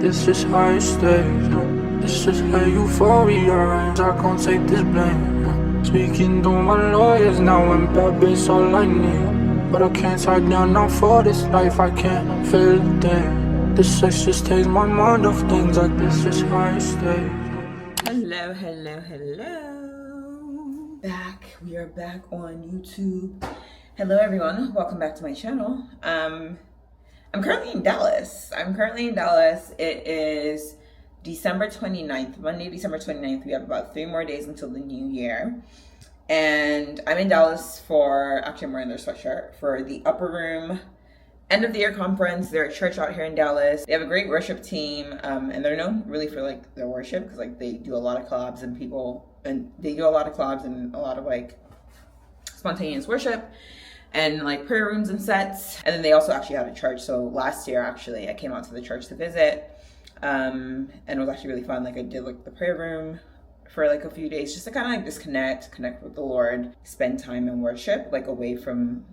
this is how it stays. This is how euphoria reigns. I can't take this blame. Speaking to my lawyers now, and bad bitch all I need. But I can't tie down now for this life. I can't feel a thing. This sex just takes my mind off things. Like this is how it stays. Hello. We are back on YouTube. Hello everyone, welcome back to my channel. I'm currently in Dallas. It is December 29th, Monday, December 29th. We have about 3 more days until the new year. And I'm in Dallas I'm wearing their sweatshirt, for the Upperroom end of the year conference. They're a church out here in Dallas. They have a great worship team, and they're known really for like their worship, because like they do a lot of collabs and a lot of like spontaneous worship and like prayer rooms and sets. And then they also actually had a church. So last year, actually, I came out to the church to visit, and it was actually really fun. Like I did like the prayer room for like a few days, just to kind of like connect with the Lord, spend time in worship, like away from,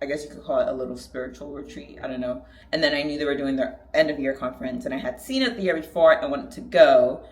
I guess you could call it a little spiritual retreat. I don't know. And then I knew they were doing their end of year conference, and I had seen it the year before and wanted to go,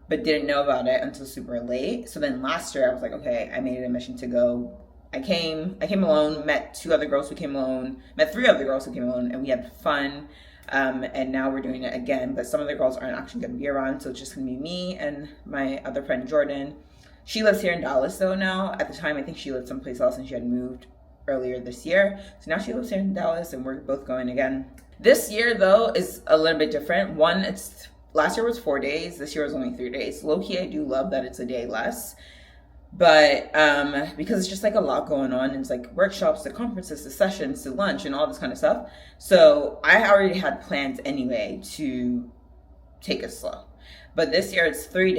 but didn't know about it until super late. So then last year I was like, okay, I made it a mission to go. I came alone, met 3 other girls who came alone, and we had fun. And now we're doing it again, but some of the girls aren't actually going to be around, so it's just going to be me and my other friend Jordan. She lives here in Dallas though now. At the time, I think she lived someplace else and she had moved earlier this year. So now she lives here in Dallas and we're both going again. This year though is a little bit different. Last year was 4 days. This year was only 3 days. Low-key, I do love that it's a day less. But because it's just like a lot going on. It's like workshops, the conferences, the sessions, the lunch, and all this kind of stuff. So I already had plans anyway to take it slow. But this year it's 3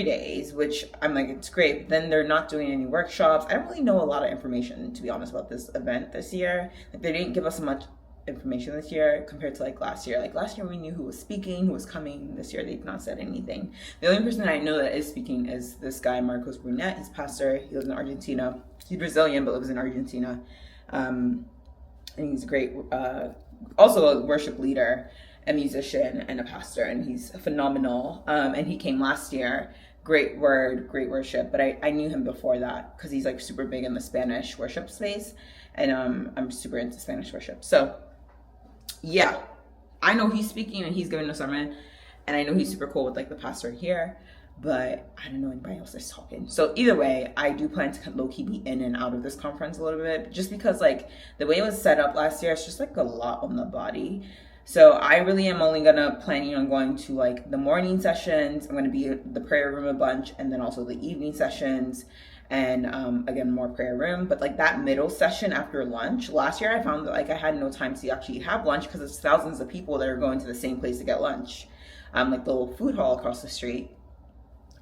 days, which I'm like, it's great. But then they're not doing any workshops. I don't really know a lot of information, to be honest, about this event this year. Like they didn't give us much information this year compared to like last year. Like last year we knew who was speaking, who was coming. This year they've not said anything. The only person I know that is speaking is this guy, Marcos Brunet. He's pastor. He lives in Argentina. He's Brazilian but lives in Argentina. And he's a great, also a worship leader, a musician, and a pastor, and he's phenomenal. And he came last year. Great word, great worship. But I knew him before that because he's like super big in the Spanish worship space, and I'm super into Spanish worship. So yeah, I know he's speaking and he's giving a sermon, and I know he's super cool with like the pastor here, but I don't know anybody else that's talking. So either way, I do plan to low-key be in and out of this conference a little bit, just because like the way it was set up last year, it's just like a lot on the body. So I really am only planning on going to like the morning sessions. I'm gonna be in the prayer room a bunch, and then also the evening sessions, and again, more prayer room. But like that middle session after lunch, last year I found that like I had no time to actually have lunch because it's thousands of people that are going to the same place to get lunch, like the little food hall across the street.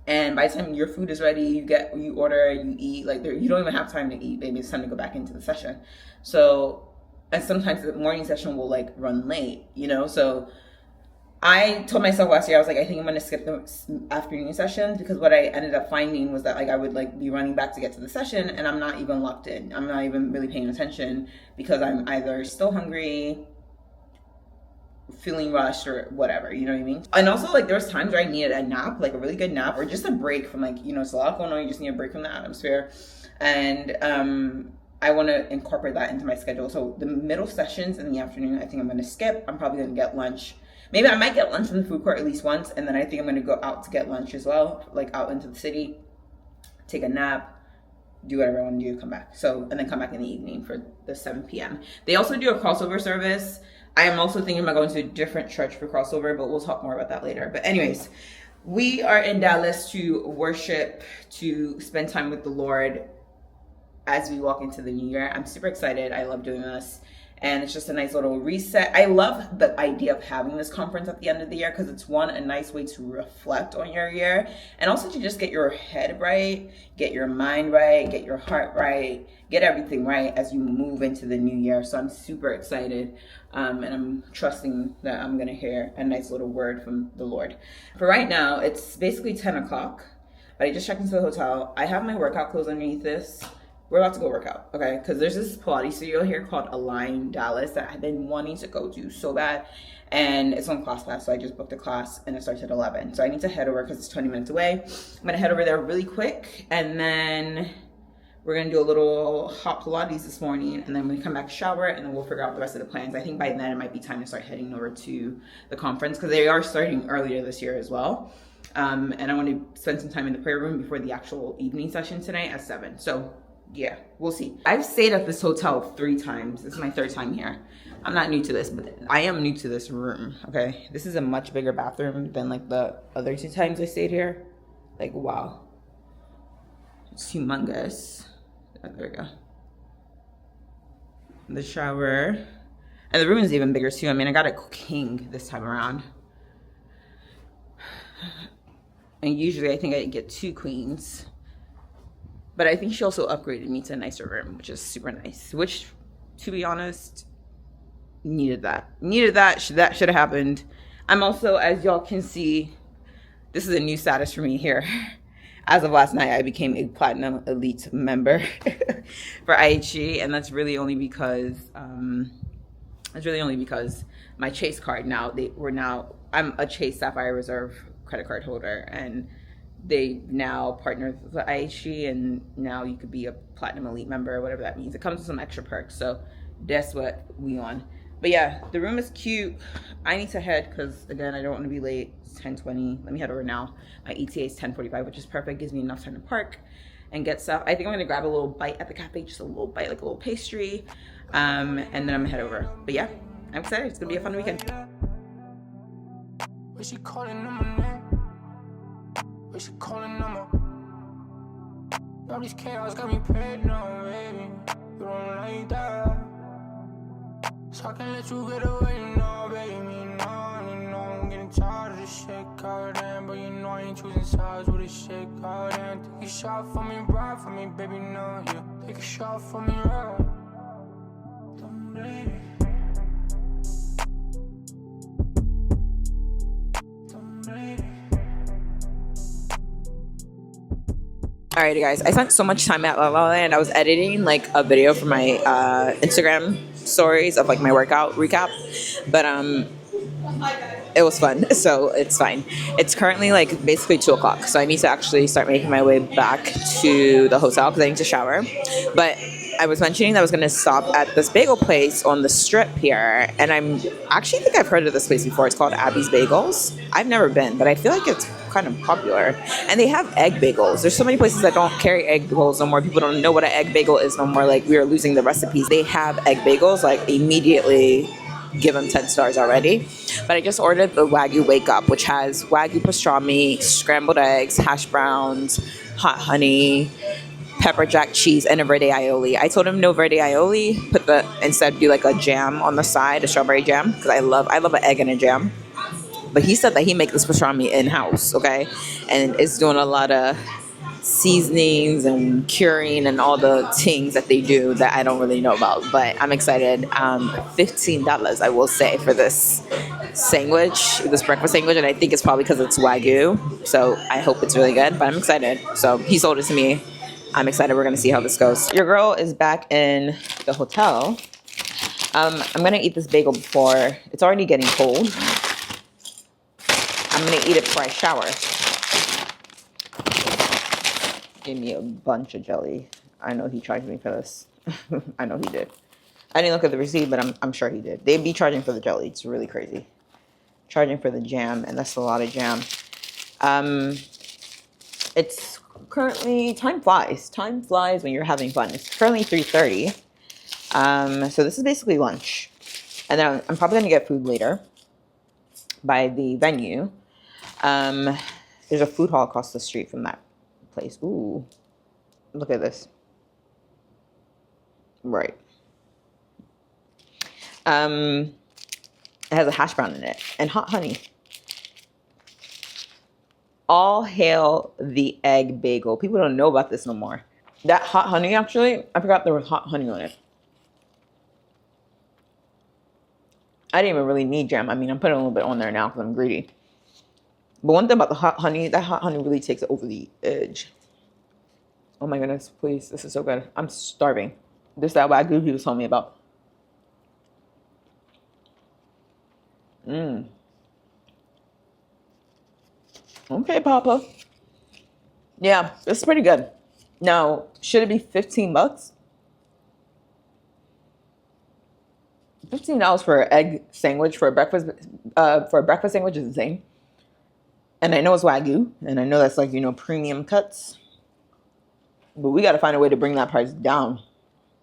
And by the time your food is ready, you order, you eat, like you don't even have time to eat. Maybe it's time to go back into the session. So, and sometimes the morning session will like run late, So I told myself last year, I was like, I think I'm going to skip the afternoon sessions, because what I ended up finding was that like I would like be running back to get to the session, and I'm not even locked in. I'm not even really paying attention because I'm either still hungry, feeling rushed, or whatever, you know what I mean? And also like there was times where I needed a nap, like a really good nap, or just a break from like, it's a lot going on. You just need a break from the atmosphere. And I want to incorporate that into my schedule. So the middle sessions in the afternoon, I think I'm going to skip. I'm probably going to get lunch. Maybe I might get lunch in the food court at least once, and then I think I'm going to go out to get lunch as well, like out into the city, take a nap, do whatever I want to do, come back. So, and then come back in the evening for the 7 p.m. They also do a crossover service. I am also thinking about going to a different church for crossover, but we'll talk more about that later. But anyways, we are in Dallas to worship, to spend time with the Lord as we walk into the new year. I'm super excited. I love doing this. And it's just a nice little reset. I love the idea of having this conference at the end of the year, because it's a nice way to reflect on your year, and also to just get your head right, get your mind right, get your heart right, get everything right as you move into the new year. So I'm super excited, and I'm trusting that I'm gonna hear a nice little word from the Lord. For right now, it's basically 10 o'clock, but I just checked into the hotel. I have my workout clothes underneath this. We're about to go work out, okay? Because there's this Pilates studio here called Align Dallas that I've been wanting to go to so bad. and it's on class, so I just booked a class and it starts at 11. So I need to head over because it's 20 minutes away. I'm gonna head over there really quick, and then we're gonna do a little hot Pilates this morning, and then when we come back, shower, and then we'll figure out the rest of the plans. I think by then it might be time to start heading over to the conference because they are starting earlier this year as well. And I want to spend some time in the prayer room before the actual evening session tonight at 7. So yeah, we'll see. I've stayed at this hotel 3 times. This is my 3rd time here. I'm not new to this, but I am new to this room, okay? This is a much bigger bathroom than like the other 2 times I stayed here. Like, wow. It's humongous. Oh, there we go. The shower. And the room is even bigger too. I mean, I got a king this time around. And usually I think I get 2 queens. But I think she also upgraded me to a nicer room, which is super nice. Which, to be honest, needed that. That should have happened. I'm also, as y'all can see, this is a new status for me here. As of last night, I became a Platinum Elite member for IHG, and that's really only because my Chase card now, I'm a Chase Sapphire Reserve credit card holder, and they now partner with IHG, and now you could be a Platinum Elite member, whatever that means. It comes with some extra perks, so that's what we on. But yeah, the room is cute. I need to head because, again, I don't want to be late. It's 10:20. Let me head over now. My ETA is 10:45, which is perfect. Gives me enough time to park and get stuff. I think I'm going to grab a little bite at the cafe, just a little bite, like a little pastry. And then I'm going to head over. But yeah, I'm excited. It's going to be a fun weekend. Where she calling on my name? Where she calling on my... All these chaos got me paid now, baby. You don't like that. So I can let you get away, no, baby, no, I'm getting tired of this shit, goddamn. But you know I ain't choosing sides with this shit, goddamn. Take a shot for me, ride for me, baby, no, yeah. Take a shot for me, ride. Don't blame me. Alrighty guys, I spent so much time at La La Land. I was editing like a video for my Instagram stories of like my workout recap, but it was fun, so it's fine. It's currently like basically 2 o'clock, so I need to actually start making my way back to the hotel because I need to shower. But I was mentioning that I was going to stop at this bagel place on the strip here, and actually think I've heard of this place before. It's called Abby's Bagels. I've never been, but I feel like it's kind of popular, and they have egg bagels. There's so many places that don't carry egg bagels no more. People don't know what an egg bagel is no more. Like, we are losing the recipes. They have egg bagels, like, immediately give them 10 stars already. But I just ordered the Wagyu Wake Up, which has Wagyu pastrami, scrambled eggs, hash browns, hot honey, pepper jack cheese, and a verde aioli. I told him no verde aioli, instead do like a jam on the side, a strawberry jam, because I love an egg and a jam. But he said that he makes this pastrami in-house, okay? And it's doing a lot of seasonings and curing and all the things that they do that I don't really know about. But I'm excited. $15, I will say, for this sandwich, this breakfast sandwich. And I think it's probably because it's Wagyu. So I hope it's really good. But I'm excited. So he sold it to me. I'm excited. We're going to see how this goes. Your girl is back in the hotel. I'm going to eat this bagel before. It's already getting cold. I'm going to eat it before I shower. Gave me a bunch of jelly. I know he charged me for this. I know he did. I didn't look at the receipt, but I'm sure he did. They'd be charging for the jelly. It's really crazy. Charging for the jam, and that's a lot of jam. It's currently, time flies. Time flies when you're having fun. It's currently 3:30. So this is basically lunch. And then I'm probably going to get food later by the venue. There's a food hall across the street from that place. Ooh, look at this. Right. It has a hash brown in it and hot honey. All hail the egg bagel. People don't know about this no more. That hot honey, actually, I forgot there was hot honey on it. I didn't even really need jam. I mean, I'm putting a little bit on there now because I'm greedy. But one thing about the hot honey, that hot honey really takes it over the edge. Oh my goodness, please. This is so good. I'm starving. This is that Wagyu he was telling me about. Okay, Papa. Yeah, it's pretty good. Now, should it be $15? $15 for an egg sandwich for a breakfast sandwich is insane. And I know it's Wagyu, and I know that's like, premium cuts. But we got to find a way to bring that price down.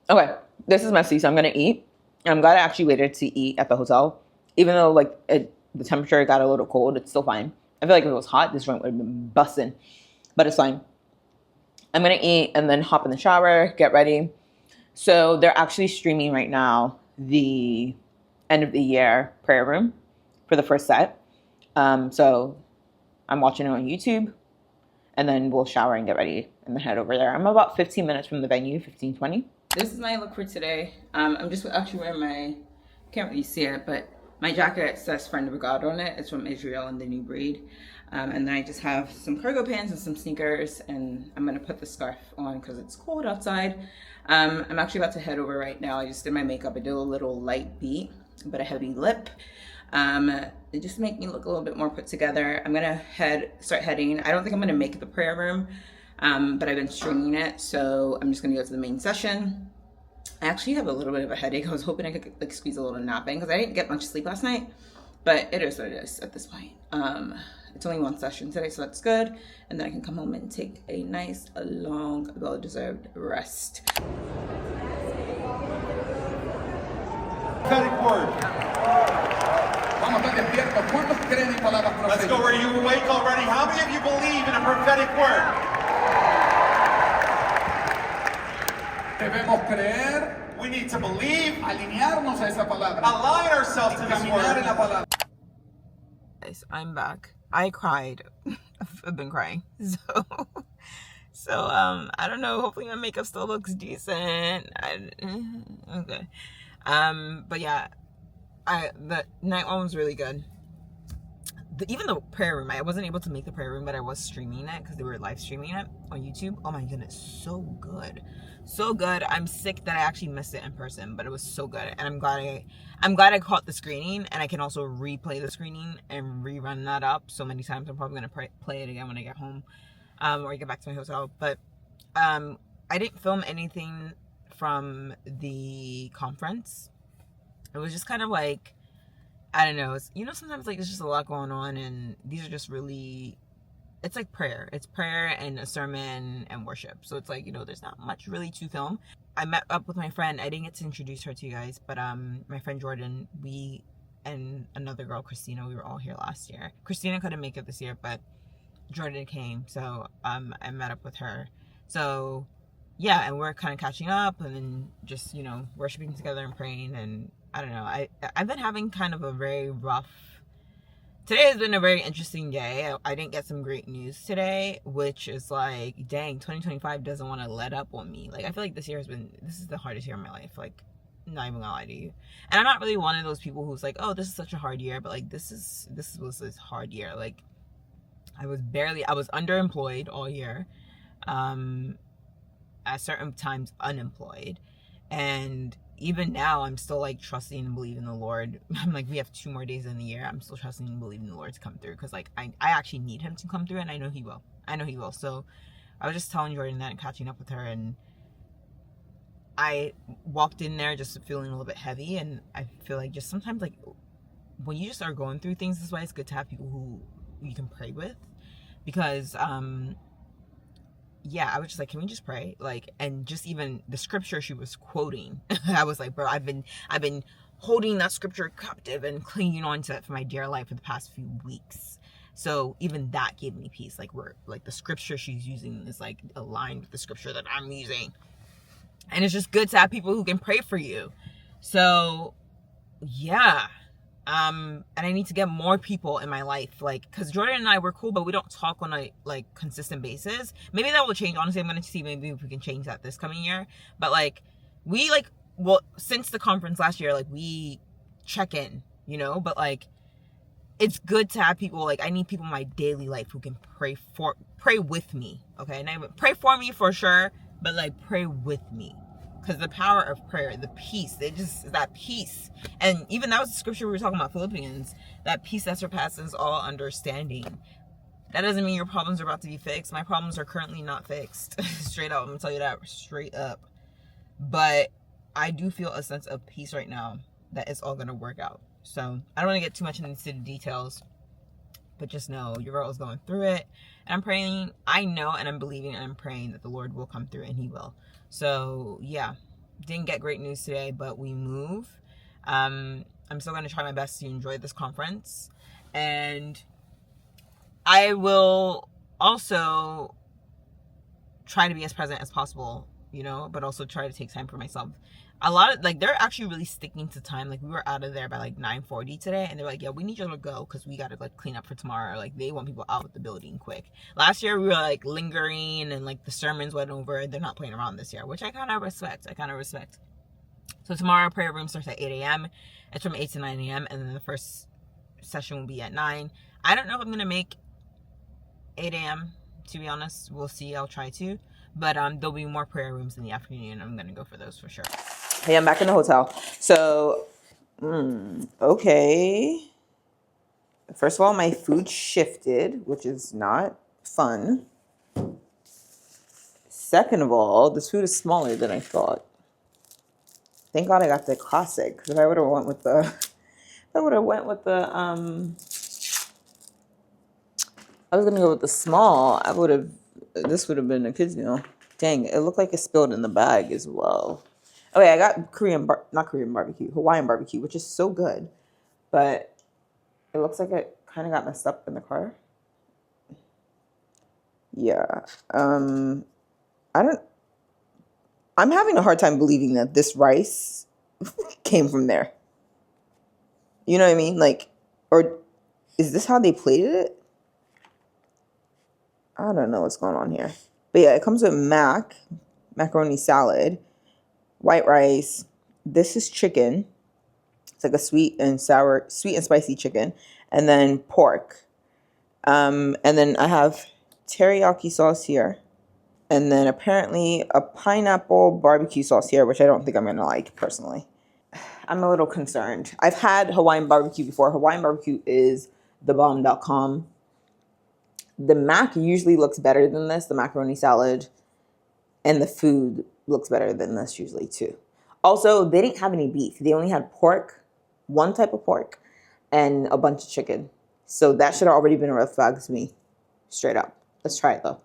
Okay, this is messy, so I'm gonna eat. I'm glad I actually waited to eat at the hotel, even though the temperature got a little cold. It's still fine. I feel like if it was hot, this joint would have been busting, but it's fine. I'm gonna eat and then hop in the shower, get ready. So they're actually streaming right now the end of the year prayer room for the first set. So I'm watching it on YouTube, and then we'll shower and get ready and then head over there. I'm about 15 minutes from the venue, 15, 20. This is my look for today. I'm just actually wearing my, can't really see it, but my jacket says Friend of God on it. It's from Israel and the New Breed. And then I just have some cargo pants and some sneakers, and I'm gonna put the scarf on because it's cold outside. I'm actually about to head over right now. I just did my makeup. I did a little light beat, but a heavy lip. It just make me look a little bit more put together. I'm gonna start heading. I don't think I'm gonna make the prayer room, but I've been streaming it, so I'm just gonna go to the main session. I actually have a little bit of a headache. I was hoping I could squeeze a little napping because I didn't get much sleep last night, but it is what it is at this point. It's only one session today, so that's good. And then I can come home and take a nice, long, well-deserved rest. Prophetic word. Let's go where you awake already. How many of you believe in a prophetic word? Debemos creer, We need to believe, alinearnos a esa palabra, align ourselves to this caminar en la word. palabra. Guys, I'm back. I cried. I've been crying. So I don't know. Hopefully my makeup still looks decent. Okay. But yeah, the night one was really good. Even the prayer room, I wasn't able to make the prayer room, but I was streaming it because they were live streaming it on YouTube. Oh my goodness, so good. So good. I'm sick that I actually missed it in person, but it was so good. And I'm glad I caught the screening, and I can also replay the screening and rerun that up so many times. I'm probably going to play it again when I get home, or get back to my hotel. But I didn't film anything from the conference. It was just kind of like, I don't know. Sometimes there's just a lot going on, and these are just really, it's like prayer. It's prayer and a sermon and worship. So it's like, there's not much really to film. I met up with my friend. I didn't get to introduce her to you guys, but my friend Jordan, and another girl, Christina, we were all here last year. Christina couldn't make it this year, but Jordan came. So I met up with her. So yeah, and we're kind of catching up and then just, worshiping together and praying. And I don't know. I've been having kind of a very rough... Today has been a very interesting day. I didn't get some great news today, which is like, dang, 2025 doesn't want to let up on me. Like, I feel like this is the hardest year of my life. Like, not even gonna lie to you. And I'm not really one of those people who's like, oh, this is such a hard year, but like, this was this hard year. Like, I was underemployed all year. At certain times unemployed, and even now I'm still like trusting and believing in the Lord. I'm like, we have 2 more days in the year. I'm still trusting and believing in the Lord to come through, because like I actually need him to come through, and I know he will. So I was just telling Jordan that and catching up with her, and I walked in there just feeling a little bit heavy. And I feel like just sometimes, like, when you just are going through things this way, it's good to have people who you can pray with, because yeah, I was just like, can we just pray? Like, and just even the scripture she was quoting, I was like, bro, I've been holding that scripture captive and clinging on to it for my dear life for the past few weeks. So even that gave me peace. Like, the scripture she's using is like aligned with the scripture that I'm using. And it's just good to have people who can pray for you. So yeah. And I need to get more people in my life, like, because Jordan and I were cool, but we don't talk on a like consistent basis. Maybe that will change. Honestly, I'm going to see maybe if we can change that this coming year. But like, since the conference last year, like, we check in, but like, it's good to have people. Like, I need people in my daily life who can pray with me. Okay. And I pray for me for sure, but like, pray with me. Because the power of prayer, the peace, that peace. And even that was the scripture we were talking about, Philippians, that peace that surpasses all understanding. That doesn't mean your problems are about to be fixed. My problems are currently not fixed. Straight up, I'm gonna tell you that straight up. But I do feel a sense of peace right now that it's all gonna work out. So I don't want to get too much into the details, but just know your girl is going through it. And I'm praying, I know, and I'm believing and I'm praying that the Lord will come through, and he will. So yeah, didn't get great news today, but we move. I'm still going to try my best to enjoy this conference. And I will also try to be as present as possible, you know, but also try to take time for myself. A lot of, like, they're actually really sticking to time. Like, we were out of there by like 9:40 today, and they're like, yeah, we need you to go because we got to like clean up for tomorrow. Like, they want people out of the building quick. Last year we were like lingering, and like the sermons went over. They're not playing around this year, which I kind of respect. So tomorrow prayer room starts at 8 a.m. It's from 8 to 9 a.m. and then the first session will be at 9. I don't know if I'm gonna make 8 a.m. to be honest. We'll see. I'll try to. But there'll be more prayer rooms in the afternoon. I'm gonna go for those for sure. Hey, I'm back in the hotel. So, okay. First of all, my food shifted, which is not fun. Second of all, this food is smaller than I thought. Thank God I got the classic, because if I would have went with the, I was gonna go with the small. This would have been a kid's meal. Dang, it looked like it spilled in the bag as well. Okay, I got Hawaiian barbecue, which is so good, but it looks like it kind of got messed up in the car. Yeah, I'm having a hard time believing that this rice came from there. You know what I mean? Like, or is this how they plated it? I don't know what's going on here. But yeah, it comes with macaroni salad, white rice. This is chicken. It's like a sweet and spicy chicken. And then pork. And then I have teriyaki sauce here. And then apparently a pineapple barbecue sauce here, which I don't think I'm going to like personally. I'm a little concerned. I've had Hawaiian barbecue before. Hawaiian barbecue is thebomb.com. The mac usually looks better than this, the macaroni salad, and the food looks better than this usually too. Also, they didn't have any beef. They only had pork, one type of pork, and a bunch of chicken. So that should have already been a red flag to me, straight up. Let's try it though.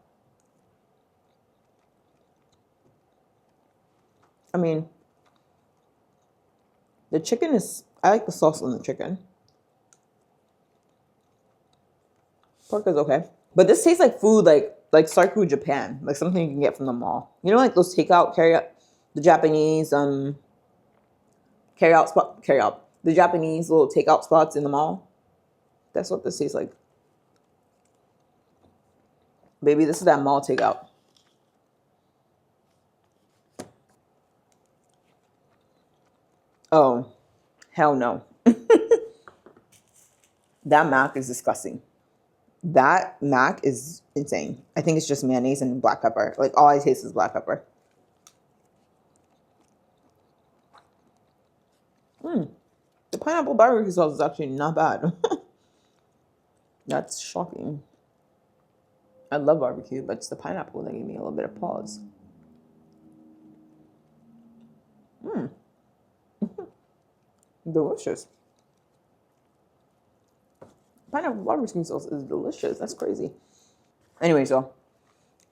I mean, the chicken I like the sauce on the chicken. Pork is okay. But this tastes like food, like Sarku Japan, like something you can get from the mall. You know, like those the Japanese the Japanese little takeout spots in the mall. That's what this tastes like. Baby, this is that mall takeout. Oh, hell no. That mac is disgusting. That mac is insane. I think it's just mayonnaise and black pepper. Like, all I taste is black pepper. The pineapple barbecue sauce is actually not bad. That's shocking. I love barbecue, but it's the pineapple that gave me a little bit of pause. Delicious. Pineapple barbecue sauce is delicious. That's crazy. Anyway, so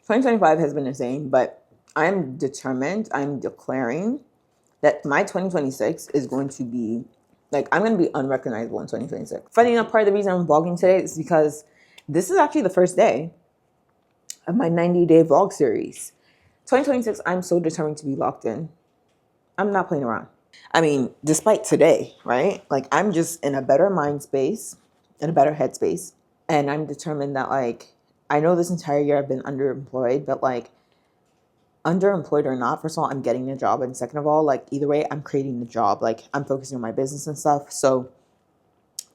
2025 has been insane, but I'm determined, I'm declaring that my 2026 is going to be, like, I'm going to be unrecognizable in 2026. Funny enough, part of the reason I'm vlogging today is because this is actually the first day of my 90-day vlog series. 2026, I'm so determined to be locked in. I'm not playing around. I mean, despite today, right? Like, I'm just in a better mind space, in a better headspace. And I'm determined that, like, I know this entire year I've been underemployed, but, like, underemployed or not, first of all, I'm getting a job. And second of all, like, either way, I'm creating the job. Like, I'm focusing on my business and stuff. So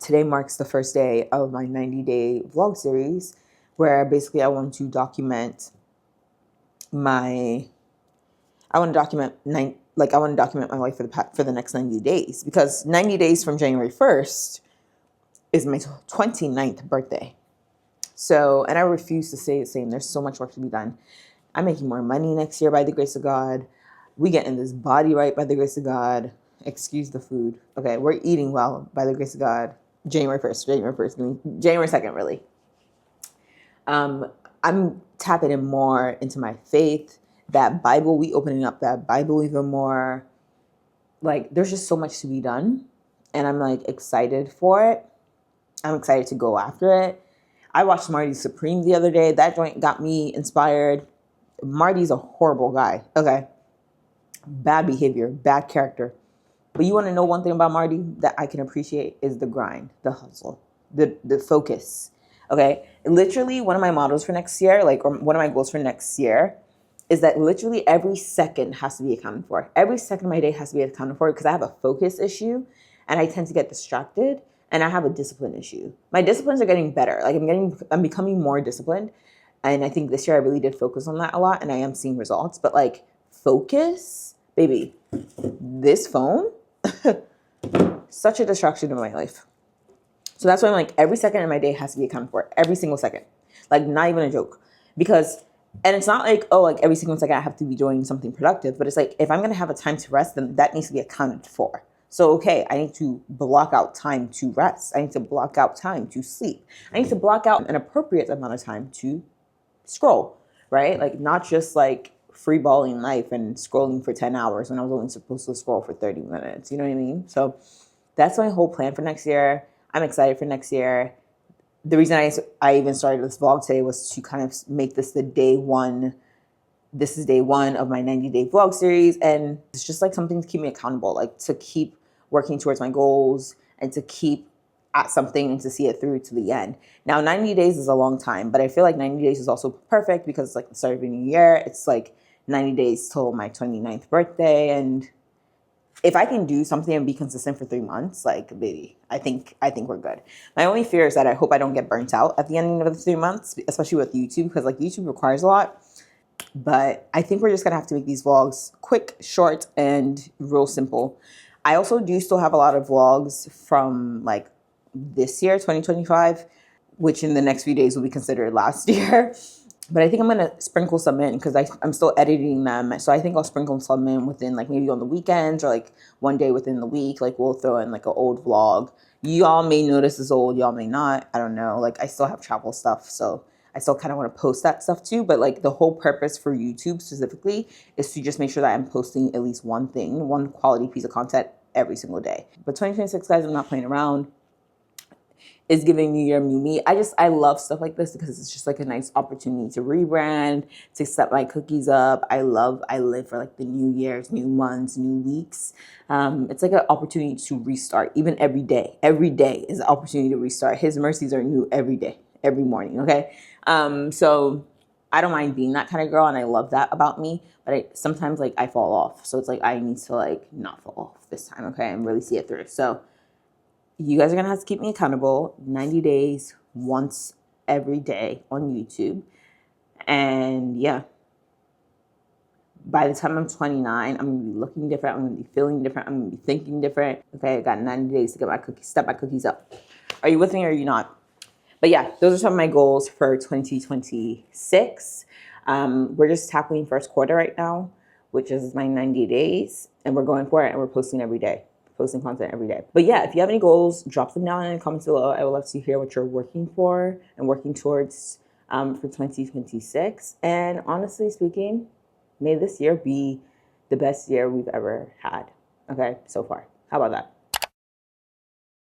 today marks the first day of my 90-day vlog series, where basically I want to document I want to document I want to document my life for the next 90 days, because 90 days from January 1st is my 29th birthday. So, and I refuse to stay the same. There's so much work to be done. I'm making more money next year by the grace of God. We getting this body right by the grace of God. Excuse the food. Okay, we're eating well by the grace of God. January 2nd, really. I'm tapping in more into my faith. That Bible, we opening up that Bible even more. Like, there's just so much to be done. And I'm like excited for it. I'm excited to go after it. I watched Marty Supreme the other day. That joint got me inspired. Marty's a horrible guy. Okay. Bad behavior, bad character. But you want to know one thing about Marty that I can appreciate is the grind, the hustle, the focus. Okay. Literally, one of my models for next year, or one of my goals for next year, is that literally every second has to be accounted for. Every second of my day has to be accounted for, because I have a focus issue and I tend to get distracted, and I have a discipline issue. My disciplines are getting better. I'm becoming more disciplined. And I think this year I really did focus on that a lot, and I am seeing results. But focus, baby, this phone, such a distraction in my life. So that's why I'm every second of my day has to be accounted for. Every single second. Not even a joke. Because, and it's not every single second I have to be doing something productive, but it's if I'm going to have a time to rest, then that needs to be accounted for. So, okay, I need to block out time to rest. I need to block out time to sleep. I need to block out an appropriate amount of time to scroll, right? Not just free balling life and scrolling for 10 hours when I was only supposed to scroll for 30 minutes. You know what I mean? So that's my whole plan for next year. I'm excited for next year. The reason I even started this vlog today was to kind of make this the day one. This is day one of my 90-day vlog series. And it's just something to keep me accountable, to keep working towards my goals and to keep at something and to see it through to the end. Now, 90 days is a long time, but I feel 90 days is also perfect because it's the start of a new year. It's 90 days till my 29th birthday. And if I can do something and be consistent for 3 months, baby, I think we're good. My only fear is that I hope I don't get burnt out at the ending of the 3 months, especially with YouTube, because YouTube requires a lot. But I think we're just going to have to make these vlogs quick, short, and real simple. I also do still have a lot of vlogs from this year, 2025, which in the next few days will be considered last year. But I think I'm going to sprinkle some in because I'm still editing them. So I think I'll sprinkle some in within maybe on the weekends or one day within the week. We'll throw in an old vlog. Y'all may notice it's old. Y'all may not. I don't know. I still have travel stuff. So I still kind of want to post that stuff too. But the whole purpose for YouTube specifically is to just make sure that I'm posting at least one thing, one quality piece of content every single day. But 2026, guys, I'm not playing around. Is giving New Year, new me. I love stuff like this because it's just a nice opportunity to rebrand, to set my cookies up. I live for the new years, new months, new weeks. It's an opportunity to restart, even every day. Every day is an opportunity to restart. His mercies are new every day, every morning, okay? So I don't mind being that kind of girl, and I love that about me, but sometimes I fall off. So it's I need to not fall off this time, okay, and really see it through. So you guys are going to have to keep me accountable 90 days, once every day on YouTube. And yeah, by the time I'm 29, I'm going to be looking different. I'm going to be feeling different. I'm going to be thinking different. Okay, I got 90 days to get step my cookies up. Are you with me or are you not? But yeah, those are some of my goals for 2026. We're just tackling first quarter right now, which is my 90 days. And we're going for it and we're posting every day. Posting content every day. But yeah, if you have any goals, drop them down in the comments below. I would love to hear what you're working for and working towards for 2026. And honestly speaking, may this year be the best year we've ever had. Okay, so far. How about that?